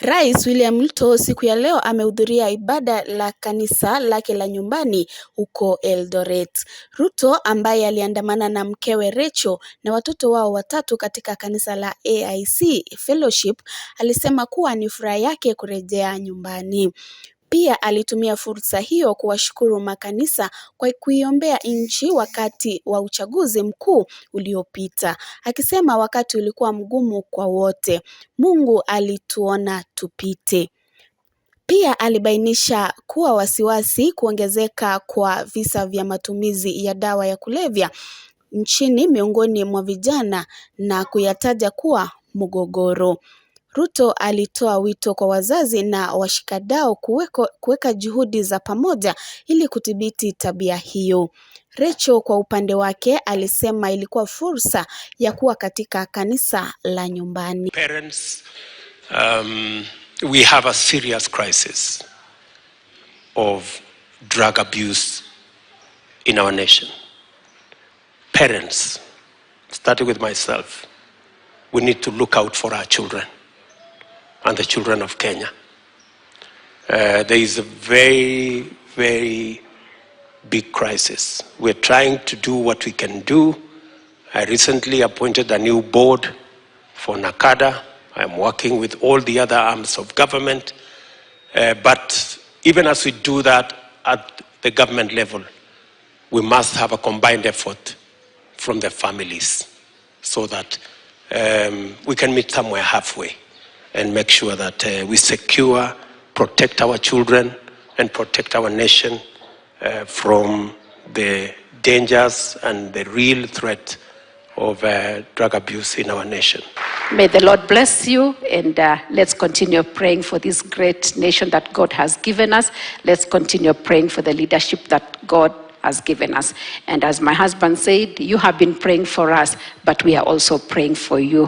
Rais William Ruto siku ya leo amehudhuria ibada la kanisa lake la nyumbani huko Eldoret. Ruto ambaye aliandamana na mkewe Rachel na watoto wao watatu katika kanisa la AIC Fellowship alisema kuwa ni furaha yake kurejea nyumbani. Pia alitumia fursa hiyo kuwashukuru makanisa kwa kuiombea nchi wakati wa uchaguzi mkuu uliopita, akisema wakati ulikuwa mgumu kwa wote, Mungu alituona tupite. Pia alibainisha kuwa wasiwasi kuongezeka kwa visa vya matumizi ya dawa ya kulevya nchini miongoni mwa vijana na kuyataja kuwa mgogoro. Ruto alitoa wito kwa wazazi na washikadau kuweka juhudi za pamoja ili kudhibiti tabia hiyo. Rachel kwa upande wake alisema ilikuwa fursa ya kuwa katika kanisa la nyumbani. Parents, we have a serious crisis of drug abuse in our nation. Parents, starting with myself, we need to look out for our children and the children of Kenya. There is a very, very big crisis. We're trying to do what we can do. I recently appointed a new board for NACADA. I'm working with all the other arms of government. But even as we do that at the government level, we must have a combined effort from the families so that we can meet somewhere halfway and make sure that we secure, protect our children and protect our nation from the dangers and the real threat of drug abuse in our nation. May the Lord bless you, and let's continue praying for this great nation that God has given us. Let's continue praying for the leadership that God has given us. And as my husband said, you have been praying for us, but we are also praying for you.